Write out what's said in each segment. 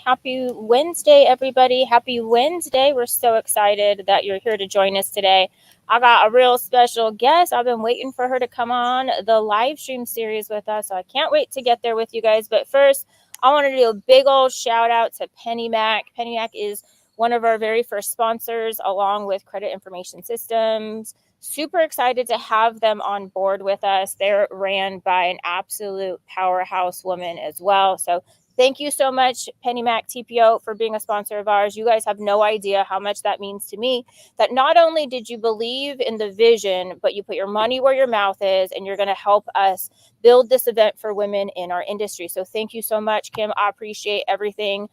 Happy Wednesday, everybody. Happy Wednesday. We're so excited that you're here to join us today. I got a real special guest. I've been waiting for her to come on the live stream series with us, so I can't wait to get there with you guys. But first, I want to do a big old shout out to Penny Mac. Penny Mac is one of our very first sponsors, along with Credit Information Systems. Super excited to have them on board with us. They're ran by an absolute powerhouse woman as well. So thank you so much, Penny Mac TPO, for being a sponsor of ours. You guys have no idea how much that means to me, that not only did you believe in the vision, but you put your money where your mouth is, and you're going to help us build this event for women in our industry. So thank you so much, Kim. I appreciate everything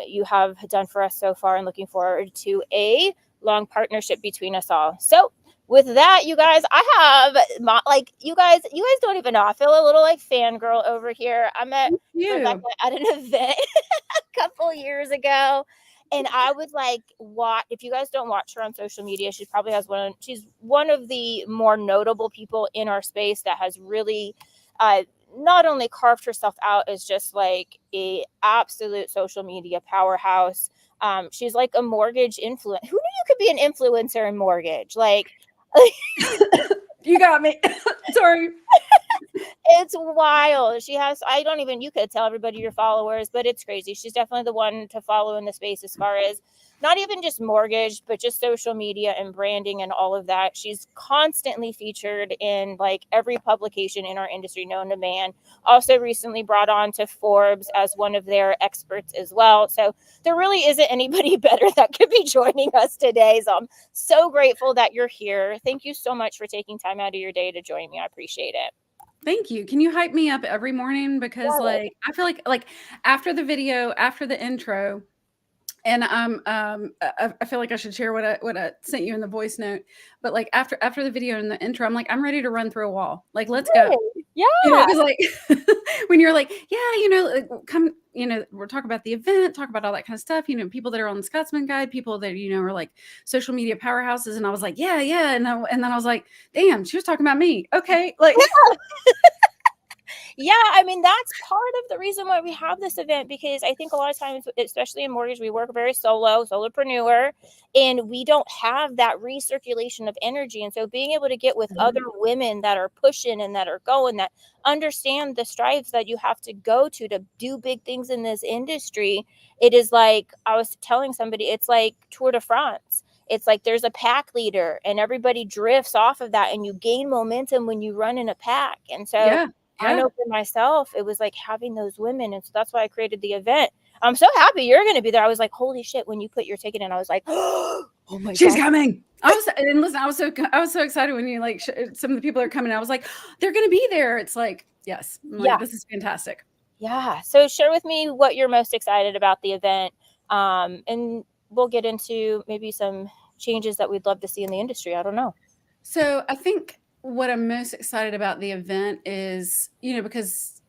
you have done for us so far, and looking forward to a long partnership between us all. So with that, you guys, I have you guys don't even know. I feel a little like fangirl over here. I met Rebecca at an event a couple years ago, and I was like, "What?" If you guys don't watch her on social media, she probably has she's one of the more notable people in our space that has really not only carved herself out as just like a absolute social media powerhouse. She's like a mortgage influencer. Who knew you could be an influencer in mortgage? Like you got me. Sorry. It's wild. You could tell everybody your followers, but it's crazy. She's definitely the one to follow in the space as far as not even just mortgage, but just social media and branding and all of that. She's constantly featured in like every publication in our industry known to man. Also recently brought on to Forbes as one of their experts as well. So there really isn't anybody better that could be joining us today. So I'm so grateful that you're here. Thank you so much for taking time out of your day to join me. I appreciate it. Thank you. Can you hype me up every morning? Because I feel like after the video, after the intro, and I feel like I should share what I sent you in the voice note. But like after the video and the intro, I'm like, I'm ready to run through a wall. Like, let's go. Yeah. Because like when you're like, yeah, come, we're talking about the event, talk about all that kind of stuff. People that are on the Scotsman Guide, people that are like social media powerhouses, and I was like, yeah, and then I was like, damn, she was talking about me. Okay, like. Yeah, I mean, that's part of the reason why we have this event, because I think a lot of times, especially in mortgage, we work very solopreneur, and we don't have that recirculation of energy. And so being able to get with other women that are pushing and that are going, that understand the strides that you have to go to do big things in this industry, it is like, I was telling somebody, it's like Tour de France. It's like there's a pack leader and everybody drifts off of that, and you gain momentum when you run in a pack. And so Yeah. I know for myself, it was like having those women. And so that's why I created the event. I'm so happy you're going to be there. I was like, holy shit, when you put your ticket in, I was like, oh my God. She's coming. I was so excited when you like some of the people are coming. I was like, they're going to be there. It's like, yes. I'm like, this is fantastic. Yeah. So share with me what you're most excited about the event. And we'll get into maybe some changes that we'd love to see in the industry. I don't know. So I think what I'm most excited about the event is, because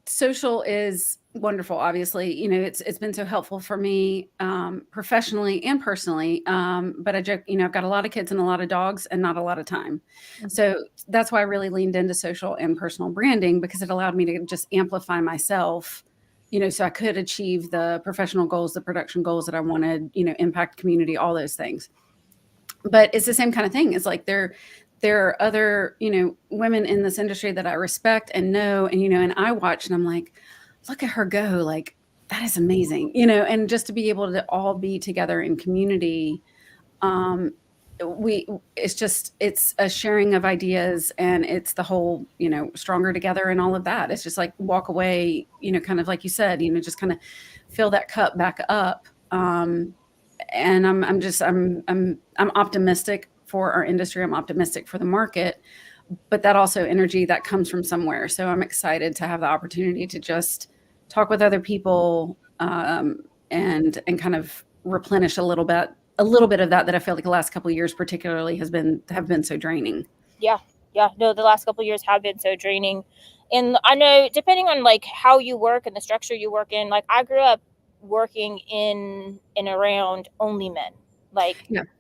social is wonderful. Obviously, it's been so helpful for me professionally and personally. But I joke, I've got a lot of kids and a lot of dogs and not a lot of time. Mm-hmm. So that's why I really leaned into social and personal branding, because it allowed me to just amplify myself, so I could achieve the professional goals, the production goals that I wanted, impact community, all those things. But it's the same kind of thing. It's like there are other, women in this industry that I respect and know, and I watch and I'm like, look at her go. Like, that is amazing, and just to be able to all be together in community. It's a sharing of ideas, and it's the whole, stronger together and all of that. It's just like walk away, kind of like you said, just kind of fill that cup back up. And I'm optimistic for our industry. I'm optimistic for the market, but that also energy that comes from somewhere. So I'm excited to have the opportunity to just talk with other people, and kind of replenish a little bit of that I feel like the last couple of years particularly have been so draining. Yeah. No, the last couple of years have been so draining. And I know, depending on like how you work and the structure you work in, like I grew up working in and around only men, like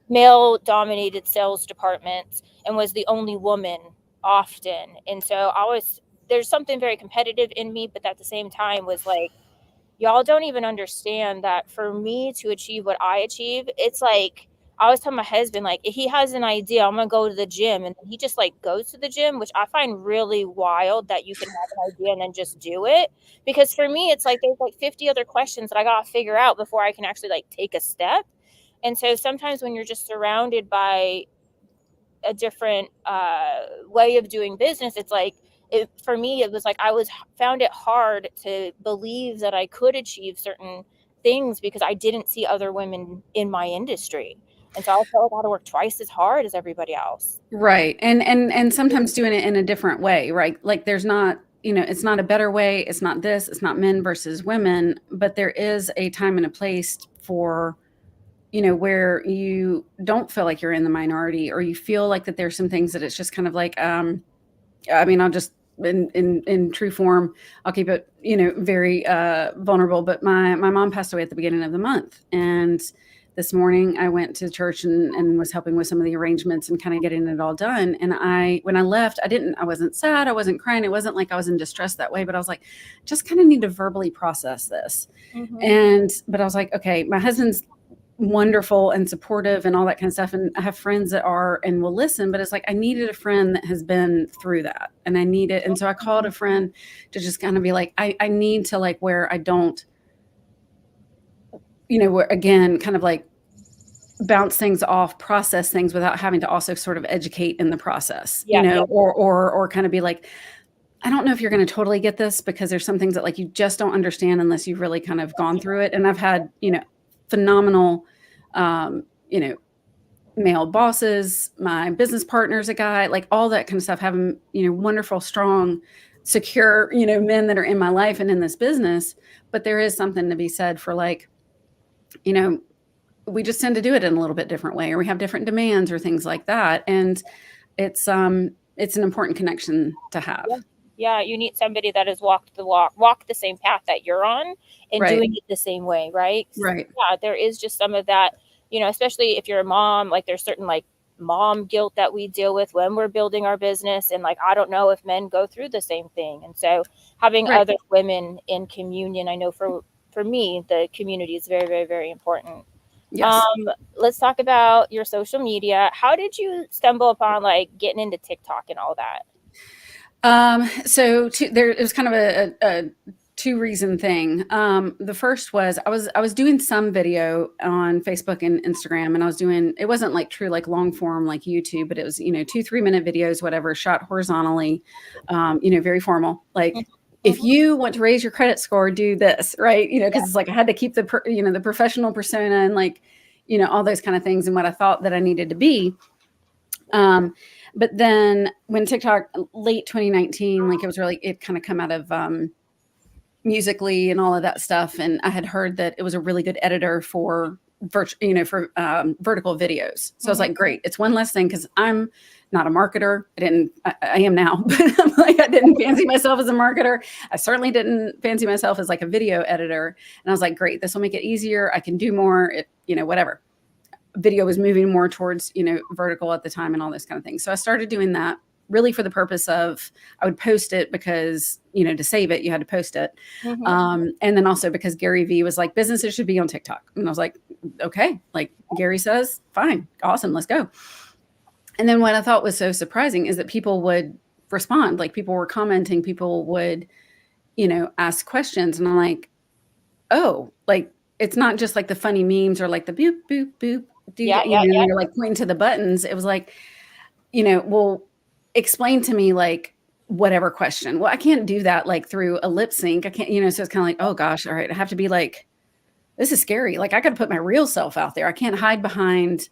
male dominated sales departments, and was the only woman often. And so there's something very competitive in me, but at the same time was like, y'all don't even understand that for me to achieve what I achieve, it's like, I always tell my husband, like, if he has an idea, I'm gonna go to the gym, and he just like goes to the gym, which I find really wild that you can have an idea and then just do it. Because for me, it's like there's like 50 other questions that I gotta figure out before I can actually like take a step. And so sometimes when you're just surrounded by a different way of doing business, it's like, for me, it was like I found it hard to believe that I could achieve certain things because I didn't see other women in my industry. And so I felt like I had to work twice as hard as everybody else. Right. And sometimes doing it in a different way, right? Like there's not, it's not a better way. It's not this, it's not men versus women, but there is a time and a place for, where you don't feel like you're in the minority, or you feel like that there's some things that it's just kind of like, I'll just in true form, I'll keep it, very vulnerable. But my mom passed away at the beginning of the month, and this morning I went to church and was helping with some of the arrangements and kind of getting it all done. And when I left, I wasn't sad, I wasn't crying, it wasn't like I was in distress that way, but I was like, just kind of need to verbally process this. But I was like, okay, my husband's wonderful and supportive and all that kind of stuff, and I have friends that are and will listen, but it's like I needed a friend that has been through that, and I need it. And so I called a friend to just kind of be like, I need to, like, where I don't, where, again, kind of like bounce things off, process things without having to also sort of educate in the process, or kind of be like, I don't know if you're going to totally get this, because there's some things that like you just don't understand unless you've really kind of gone through it. And I've had, phenomenal, male bosses, my business partner's a guy, like all that kind of stuff, having, wonderful, strong, secure, men that are in my life and in this business. But there is something to be said for, like, we just tend to do it in a little bit different way, or we have different demands or things like that. And it's an important connection to have. Yeah, you need somebody that has walked the same path that you're on, and doing it the same way, right? Right. Yeah, there is just some of that, especially if you're a mom, like there's certain like mom guilt that we deal with when we're building our business. And like, I don't know if men go through the same thing. And so having other women in communion, I know for me, the community is very, very, very important. Yes. Let's talk about your social media. How did you stumble upon like getting into TikTok and all that? So it was kind of a 2-reason thing. The first was I was doing some video on Facebook and Instagram, and I was doing, it wasn't like true, like long form, like YouTube, but it was, 2-3 minute videos, whatever, shot horizontally, very formal. Like, if you want to raise your credit score, do this, right? Cause it's like, I had to keep the professional persona and like, all those kind of things and what I thought that I needed to be. But then when TikTok, late 2019, like it kind of come out of Musical.ly and all of that stuff. And I had heard that it was a really good editor for vertical videos. So I was like, great, it's one less thing, because I'm not a marketer. I am now, but I'm like, I didn't fancy myself as a marketer. I certainly didn't fancy myself as like a video editor. And I was like, great, this will make it easier. I can do more, whatever. Video was moving more towards, vertical at the time and all those kind of things. So I started doing that really for the purpose of, I would post it because, to save it, you had to post it. And then also because Gary Vee was like, businesses should be on TikTok. And I was like, okay, like Gary says, fine, awesome, let's go. And then what I thought was so surprising is that people would respond, like people were commenting, people would, ask questions. And I'm like, oh, like, it's not just like the funny memes or like the boop, boop, boop. You're like pointing to the buttons. It was like, well, explain to me like whatever question. Well, I can't do that like through a lip sync. I can't, so it's kind of like, oh gosh, all right, I have to be like, this is scary. Like I got to put my real self out there. I can't hide behind,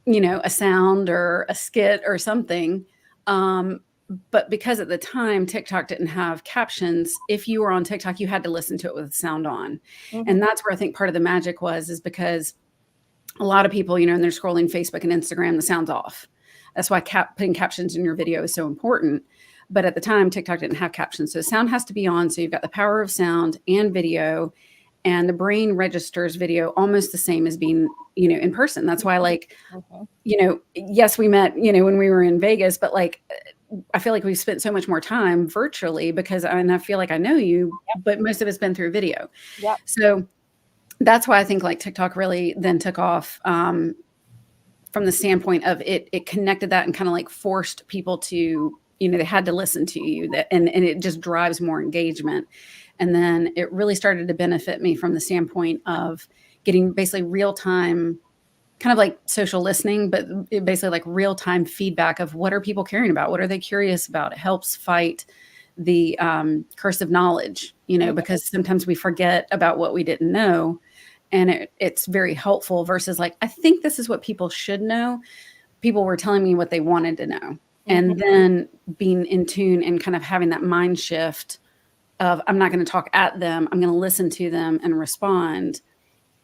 a sound or a skit or something. But because at the time TikTok didn't have captions, if you were on TikTok, you had to listen to it with sound on. And that's where I think part of the magic is because a lot of people, and they're scrolling Facebook and Instagram, the sound's off. That's why putting captions in your video is so important. But at the time, TikTok didn't have captions. So sound has to be on. So you've got the power of sound and video, and the brain registers video almost the same as being, in person. That's why, like, yes, we met, when we were in Vegas, but like I feel like we've spent so much more time virtually and I feel like I know you, Yep. but most of it's been through video. Yep. So that's why I think like TikTok really then took off, from the standpoint of it connected that and kind of like forced people to, they had to listen to you, and it just drives more engagement. And then it really started to benefit me from the standpoint of getting basically real time, kind of like social listening, but basically like real time feedback of what are people caring about? What are they curious about? It helps fight the curse of knowledge, because sometimes we forget about what we didn't know. And it's very helpful versus like, I think this is what people should know. People were telling me what they wanted to know. And then being in tune and kind of having that mind shift of, I'm not going to talk at them, I'm going to listen to them and respond,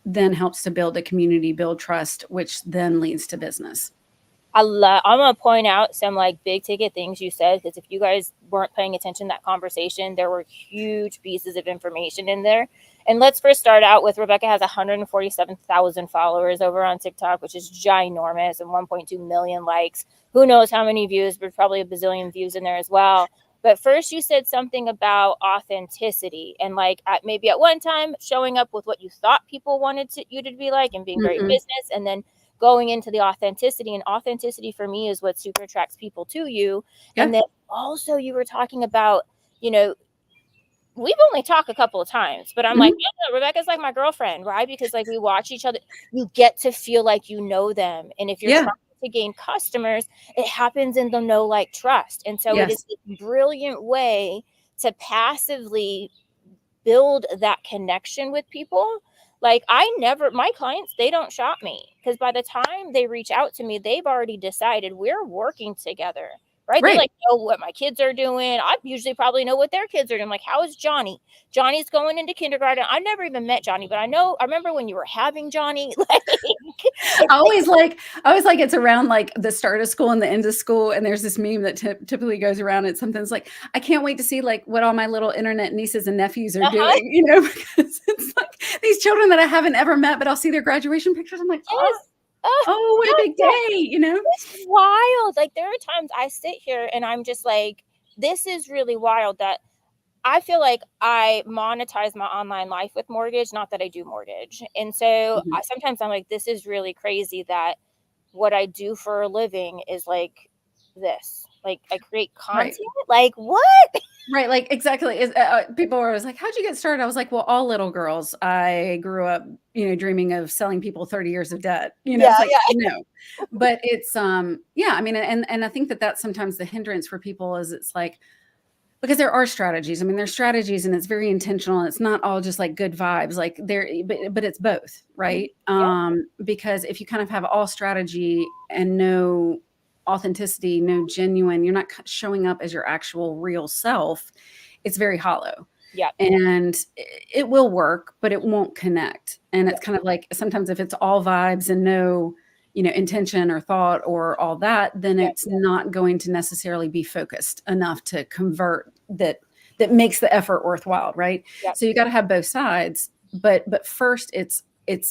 then helps to build a community, build trust, which then leads to business. I'm going to point out some like big ticket things you said, because if you guys weren't paying attention to that conversation, there were huge pieces of information in there. And let's first start out with Rebecca has 147,000 followers over on TikTok, which is ginormous, and 1.2 million likes. Who knows how many views, but probably a bazillion views in there as well. But first you said something about authenticity and like maybe at one time showing up with what you thought people wanted you to be like and being very business, and then going into the authenticity. And authenticity for me is what super attracts people to you. Yeah. And then also you were talking about, we've only talked a couple of times, but I'm like, yeah, Rebecca's like my girlfriend, right? Because like we watch each other, you get to feel like you know them. And if you're trying to gain customers, it happens in the know, like, trust. And so it is a brilliant way to passively build that connection with people. Like my clients, they don't shop me, because by the time they reach out to me, they've already decided we're working together. Right? They like know what my kids are doing. I usually probably know what their kids are doing. Like, how is Johnny? Johnny's going into kindergarten. I never even met Johnny, but I remember when you were having Johnny. Like, I always like it's around like the start of school and the end of school. And there's this meme that typically goes around. It's something's like, I can't wait to see like what all my little internet nieces and nephews are doing, because it's like these children that I haven't ever met, but I'll see their graduation pictures. I'm like, oh, what a big day, It's wild. Like, there are times I sit here and I'm just like, this is really wild that I feel like I monetize my online life with mortgage, not that I do mortgage. And so sometimes I'm like, this is really crazy that what I do for a living is like this. Like, I create content. Like, what? Right. Like, exactly. People were always like, how'd you get started? I was like, well, all little girls. I grew up, dreaming of selling people 30 years of debt, no, but it's, I mean, and I think that that's sometimes the hindrance for people is it's like, because there are strategies. I mean, there's strategies and it's very intentional. And it's not all just like good vibes, like but it's both. Right. Because if you kind of have all strategy and no authenticity, no genuine, you're not showing up as your actual real self, it's very hollow. Yeah. And it will work, but it won't connect. And it's kind of like sometimes if it's all vibes and no, intention or thought or all that, then it's not going to necessarily be focused enough to convert that makes the effort worthwhile. Right. So you got to have both sides, but first it's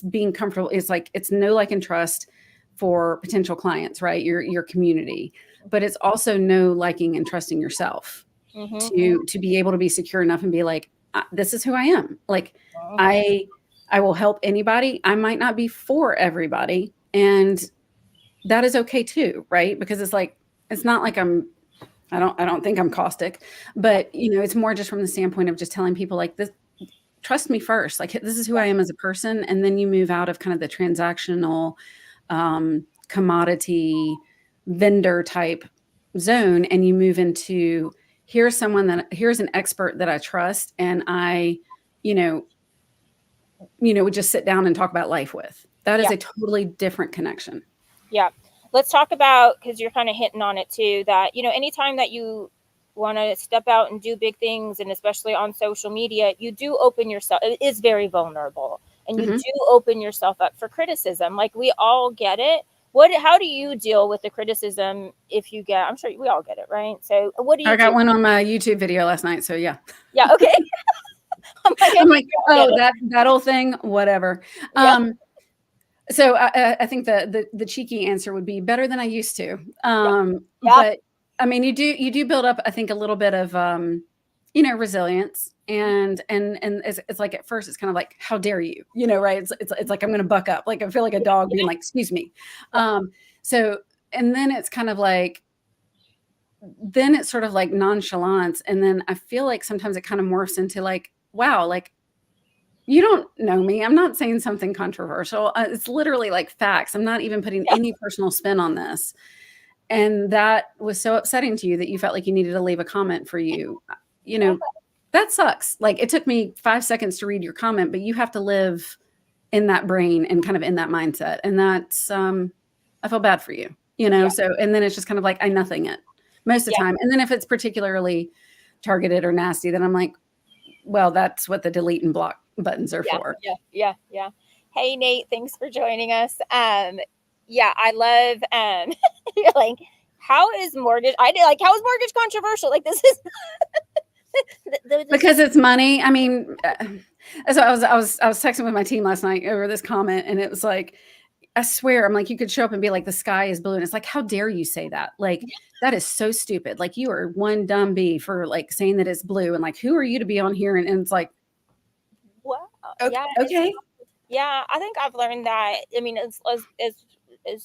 being comfortable. It's like, it's know, like, and trust for potential clients, right? Your community, but it's also know, liking, and trusting yourself to be able to be secure enough and be like, this is who I am. Like, I will help anybody. I might not be for everybody, and that is okay too, right? Because it's like, it's not like I don't think I'm caustic, but it's more just from the standpoint of just telling people like this, trust me first. Like, this is who I am as a person, and then you move out of kind of the transactional commodity vendor type zone, and you move into here's an expert that I trust, and I would just sit down and talk about life with. That is a totally different connection. Yeah. Let's talk about, because you're kind of hitting on it too, that anytime that you want to step out and do big things, and especially on social media, you do open yourself. It is very vulnerable. And you do open yourself up for criticism. Like, we all get it. How do you deal with the criticism if you get? I'm sure we all get it, right? So what do you? I got one on my YouTube video last night. So yeah. Yeah. Okay. I'm like, oh, that whole thing, whatever. Yeah. So I think the cheeky answer would be better than I used to. But I mean, you do build up, I think, a little bit of, resilience, and it's like, at first, it's kind of like, how dare you, right? It's like, I'm going to buck up. Like, I feel like a dog being like, excuse me. So, and then it's kind of like, then it's sort of like nonchalance. And then I feel like sometimes it kind of morphs into like, wow, like, you don't know me. I'm not saying something controversial. It's literally like facts. I'm not even putting any personal spin on this. And that was so upsetting to you that you felt like you needed to leave a comment for you. That sucks. Like, it took me 5 seconds to read your comment, but you have to live in that brain and kind of in that mindset. And that's, I feel bad for you, So, and then it's just kind of like, I nothing it most of the time. And then if it's particularly targeted or nasty, then I'm like, well, that's what the delete and block buttons are for. Yeah. Hey, Nate, thanks for joining us. I love, you're like, how is mortgage controversial? Like, this is because it's money. I mean, so I was texting with my team last night over this comment, and it was like, I swear, I'm like, you could show up and be like, the sky is blue. And it's like, how dare you say that? Like, that is so stupid. Like, you are one dumb bee for like saying that it's blue. And like, who are you to be on here? And it's like, wow. Okay. Yeah. I think I've learned that. I mean, as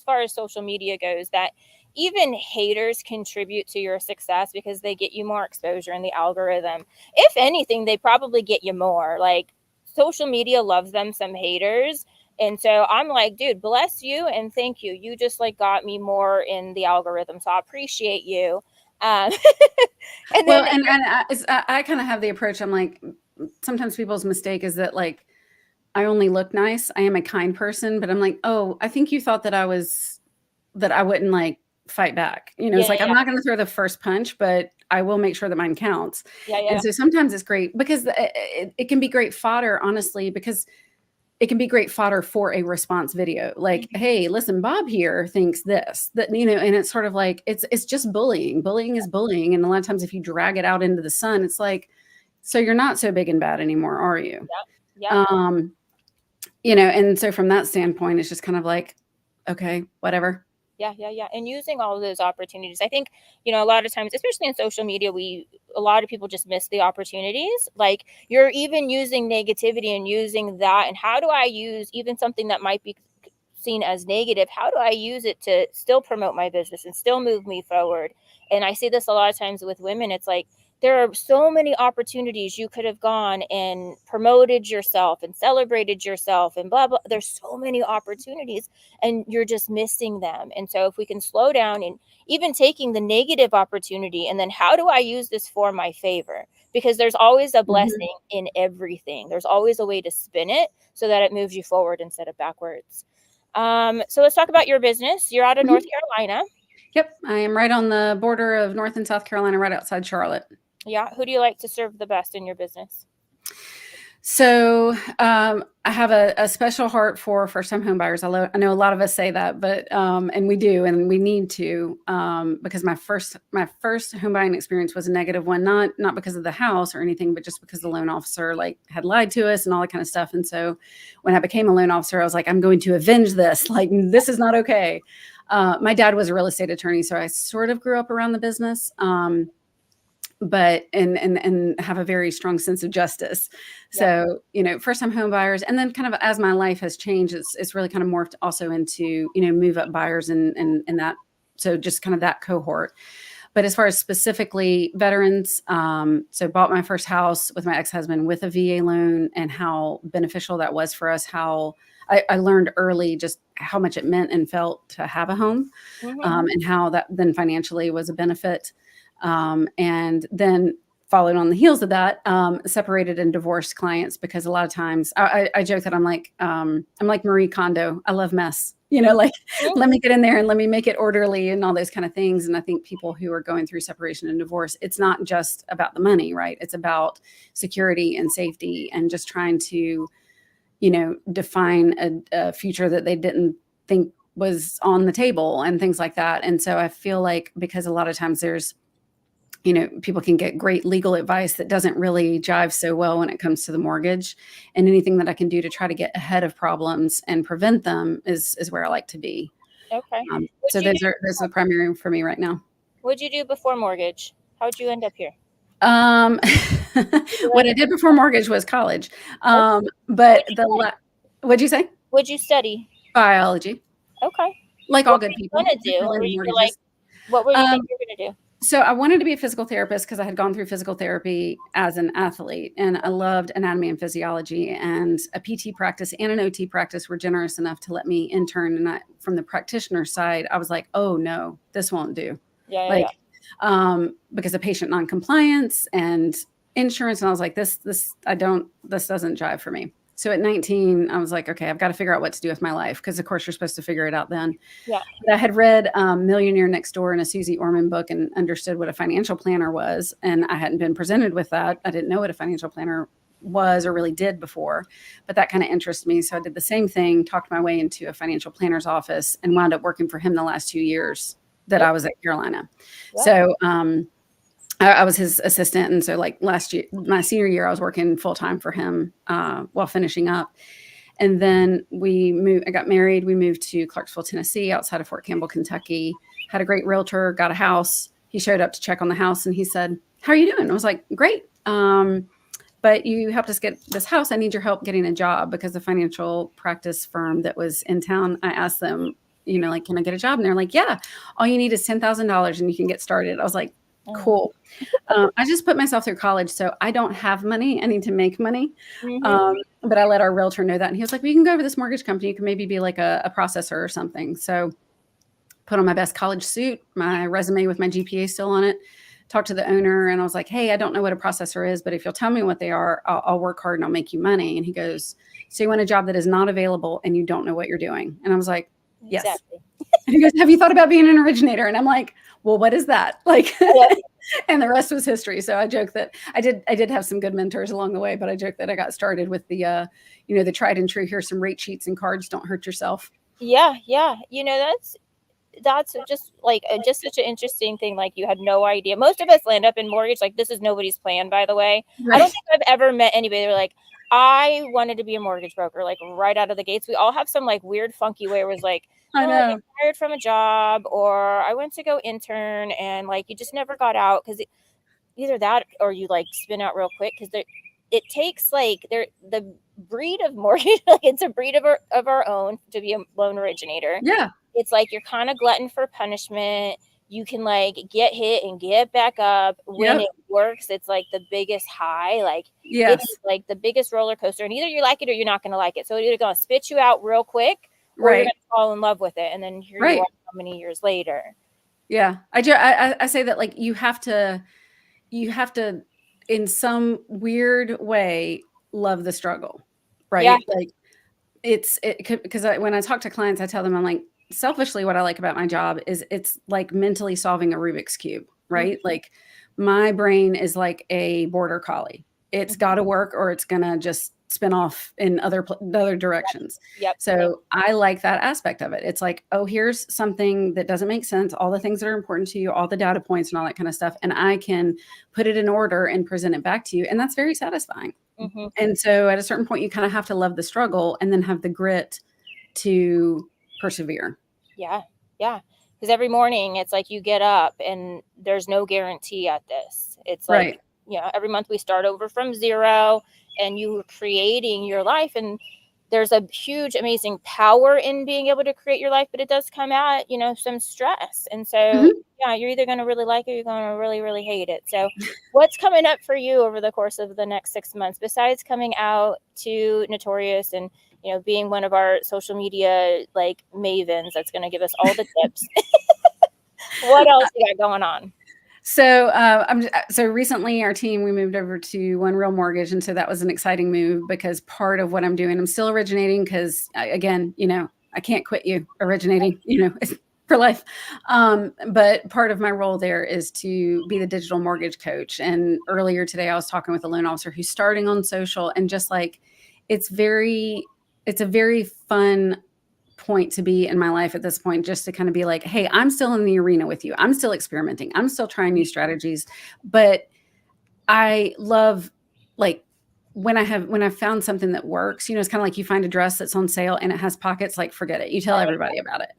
far as social media goes, that even haters contribute to your success because they get you more exposure in the algorithm. If anything, they probably get you more. Like, social media loves them some haters. And so I'm like, dude, bless you and thank you. You just like got me more in the algorithm. So I appreciate you. And I kind of have the approach. I'm like, sometimes people's mistake is that like, I only look nice. I am a kind person, but I'm like, oh, I think you thought that I wouldn't like fight back. It's like, I'm not going to throw the first punch, but I will make sure that mine counts. And so sometimes it's great because it can be great fodder, honestly, because it can be great fodder for a response video. Like, hey, listen, Bob here thinks this, that, and it's sort of like, it's just bullying. Bullying is bullying. And a lot of times if you drag it out into the sun, it's like, so you're not so big and bad anymore, are you? And so from that standpoint, it's just kind of like, okay, whatever. Yeah. And using all of those opportunities. I think, a lot of times, especially in social media, a lot of people just miss the opportunities. Like, you're even using negativity and using that. And how do I use even something that might be seen as negative? How do I use it to still promote my business and still move me forward? And I see this a lot of times with women. It's like, there are so many opportunities you could have gone and promoted yourself and celebrated yourself and blah, blah. There's so many opportunities and you're just missing them. And so if we can slow down and even taking the negative opportunity, and then how do I use this for my favor? Because there's always a blessing in everything. There's always a way to spin it so that it moves you forward instead of backwards. So let's talk about your business. You're out of North Carolina. Yep. I am right on the border of North and South Carolina, right outside Charlotte. Yeah. Who do you like to serve the best in your business? So I have a special heart for first-time home buyers. I know a lot of us say that, but and we do, and we need to, because my first home buying experience was a negative one, not because of the house or anything, but just because the loan officer like had lied to us and all that kind of stuff. And so when I became a loan officer, I was like, I'm going to avenge this. Like, this is not okay. My dad was a real estate attorney, so I sort of grew up around the business. But and have a very strong sense of justice. So, first time home buyers. And then kind of as my life has changed, it's really kind of morphed also into, move up buyers and that. So just kind of that cohort. But as far as specifically veterans, so bought my first house with my ex-husband with a VA loan, and how beneficial that was for us, how I learned early just how much it meant and felt to have a home, and how that then financially was a benefit. And then followed on the heels of that, separated and divorced clients, because a lot of times I joke that I'm like Marie Kondo. I love mess, like let me get in there and let me make it orderly and all those kind of things. And I think people who are going through separation and divorce, it's not just about the money, right? It's about security and safety and just trying to, define a future that they didn't think was on the table and things like that. And so I feel like, because a lot of times there's, people can get great legal advice that doesn't really jive so well when it comes to the mortgage, and anything that I can do to try to get ahead of problems and prevent them is where I like to be. Okay. So those are the primary for me right now. What'd you do before mortgage? How'd you end up here? Um, Did you what like I did before mortgage was college. okay. But What'd you study? what'd you say? What'd you study? Biology, Okay. like all What were good you people, gonna do? particularly Or in you were like, mortgages. what were you think Um, you were gonna do? so I wanted to be a physical therapist because I had gone through physical therapy as an athlete, and I loved anatomy and physiology. And a PT practice and an OT practice were generous enough to let me intern. And from the practitioner side, I was like, oh no, this won't do. Yeah, yeah, yeah. Like, because of patient noncompliance and insurance. And I was like, this doesn't jive for me. So at 19, I was like, okay, I've got to figure out what to do with my life. Because of course you're supposed to figure it out then. Yeah. But I had read Millionaire Next Door in a Susie Orman book and understood what a financial planner was. And I hadn't been presented with that. I didn't know what a financial planner was or really did before, but that kind of interested me. So I did the same thing, talked my way into a financial planner's office and wound up working for him the last 2 years that I was at Carolina. Yeah. So I was his assistant. And so like last year, my senior year, I was working full time for him while finishing up. And then I got married. We moved to Clarksville, Tennessee, outside of Fort Campbell, Kentucky, had a great realtor, got a house. He showed up to check on the house and he said, how are you doing? I was like, great. But you helped us get this house. I need your help getting a job because the financial practice firm that was in town, I asked them, like, can I get a job? And they're like, yeah, all you need is $10,000 and you can get started. I was like, cool. I just put myself through college, so I don't have money. I need to make money. But I let our realtor know that. And he was like, well, you can go over to this mortgage company. You can maybe be like a processor or something. So put on my best college suit, my resume with my GPA still on it, talked to the owner. And I was like, hey, I don't know what a processor is, but if you'll tell me what they are, I'll work hard and I'll make you money. And he goes, so you want a job that is not available and you don't know what you're doing? And I was like, yes. Exactly. And he goes, have you thought about being an originator? And I'm like, well, what is that? Like, Yep. and the rest was history. So I joke that I did have some good mentors along the way, but I joke that I got started with the, the tried and true, here's some rate sheets and cards, don't hurt yourself. Yeah, yeah. That's just like just such an interesting thing. Like you had no idea. Most of us land up in mortgage. Like this is nobody's plan, by the way. Right. I don't think I've ever met anybody that were like, I wanted to be a mortgage broker, like right out of the gates. We all have some like weird, funky way where it was like, I know. I got hired from a job or I went to go intern and like you just never got out because either that or you like spin out real quick because it takes like the breed of mortgage. Like it's a breed of our own to be a loan originator. Yeah. It's like you're kind of glutton for punishment. You can like get hit and get back up. When it works, it's like the biggest high. Like yes, it's like the biggest roller coaster. And either you like it or you're not going to like it. So it's either going to spit you out real quick or you're going to fall in love with it. And then here you are how many years later. Yeah. I say that like you have to in some weird way love the struggle, right? Yeah. Like because when I talk to clients, I tell them, I'm like, selfishly, what I like about my job is it's like mentally solving a Rubik's Cube, right? Like my brain is like a border collie. It's got to work or it's going to just spin off in other directions. Yep. So I like that aspect of it. It's like, oh, here's something that doesn't make sense. All the things that are important to you, all the data points and all that kind of stuff. And I can put it in order and present it back to you. And that's very satisfying. And so at a certain point, you kind of have to love the struggle and then have the grit to persevere. Yeah. Yeah. Because every morning it's like you get up and there's no guarantee at this. It's like, every month we start over from zero and you're creating your life. And there's a huge, amazing power in being able to create your life, but it does come at, some stress. And so, you're either going to really like it or you're going to really, really hate it. So what's coming up for you over the course of the next 6 months, besides coming out to Notorious and, being one of our social media like mavens that's going to give us all the tips? What else you got going on? So so recently our team, we moved over to One Real Mortgage. And so that was an exciting move because part of what I'm doing, I'm still originating because again, I can't quit you originating, for life. But part of my role there is to be the digital mortgage coach. And earlier today, I was talking with a loan officer who's starting on social and just like, it's a very fun point to be in my life at this point, just to kind of be like, hey, I'm still in the arena with you. I'm still experimenting. I'm still trying new strategies, but I love like when I've found something that works, you know, it's kind of like you find a dress that's on sale and it has pockets, like forget it. You tell everybody about it.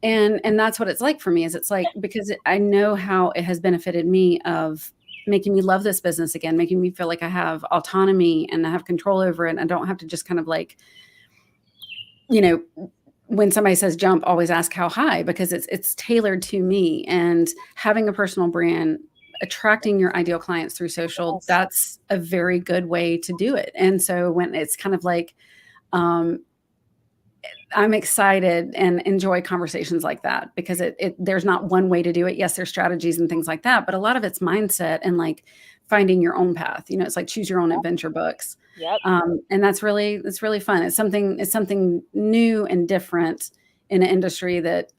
And that's what it's like for me, is it's like, because I know how it has benefited me, of making me love this business again, making me feel like I have autonomy and I have control over it. And I don't have to just kind of like, you know, when somebody says jump, always ask how high, because it's tailored to me. And having a personal brand, attracting your ideal clients through social, Yes. that's a very good way to do it. And so when it's kind of like, I'm excited and enjoy conversations like that, because there's not one way to do it. Yes, there's strategies and things like that, but a lot of it's mindset and like finding your own path. You know, it's like choose your own adventure books. Yep. And that's really fun. It's something new and different in an industry that,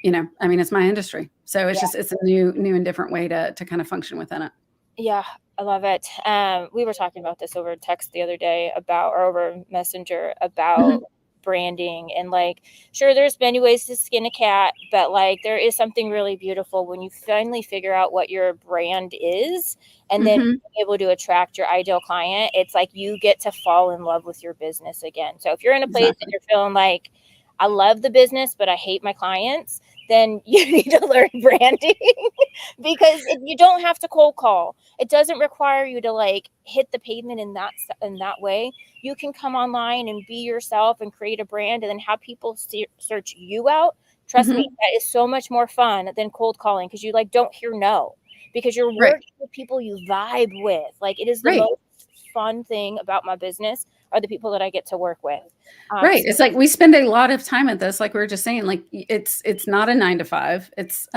you know, I mean, it's my industry. So it's Yeah. it's a new and different way to kind of function within it. Yeah, I love it. We were talking about this over text the other day or over Messenger about Mhm. branding, and like, sure, there's many ways to skin a cat, but like, there is something really beautiful when you finally figure out what your brand is, and then Mhm. being able to attract your ideal client. It's like you get to fall in love with your business again. So if you're in a place and Exactly. you're feeling like, I love the business, but I hate my clients, then you need to learn branding because you don't have to cold call. It doesn't require you to like hit the pavement in that way. You can come online and be yourself and create a brand, and then have people search you out. Trust me, Mhm. that is so much more fun than cold calling, because you like don't hear no, because you're Right. working with people you vibe with. Like, it is the Right. most fun thing about my business are the people that I get to work with. Right. So It's like we spend a lot of time at this, like we were just saying, like it's not a 9 to 5. It's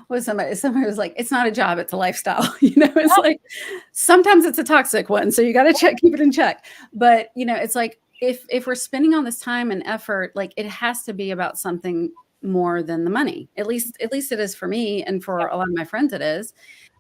what somebody was like, it's not a job, it's a lifestyle. You know, it's like sometimes it's a toxic one. So you gotta keep it in check. But you know, it's like if we're spending all this time and effort, like it has to be about something more than the money. At least it is for me, and for a lot of my friends it is.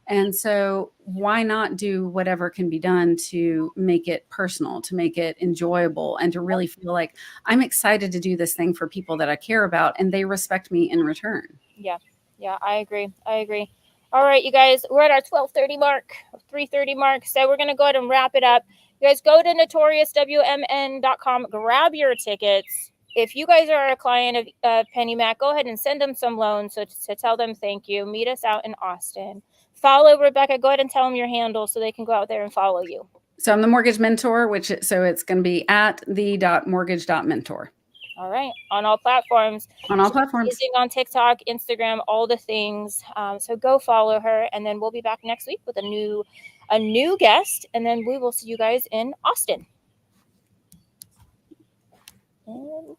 And so, why not do whatever can be done to make it personal, to make it enjoyable, and to really feel like I'm excited to do this thing for people that I care about and they respect me in return? yeah, yeah, I agree. I agree. All right, you guys, we're at our 12:30 mark, 3:30 mark. So we're gonna go ahead and wrap it up. You guys go to notoriouswmn.com, grab your tickets. If you guys are a client of Penny Mac, go ahead and send them some loans so to tell them thank you. Meet us out in Austin. Follow Rebecca. Go ahead and tell them your handle so they can go out there and follow you. So I'm the mortgage mentor, so it's going to be at the.mortgage.mentor All right, on all platforms. on all She's platforms. amazing on TikTok, Instagram, all the things. So go follow her, and then we'll be back next week with a new guest, and then we will see you guys in Austin. And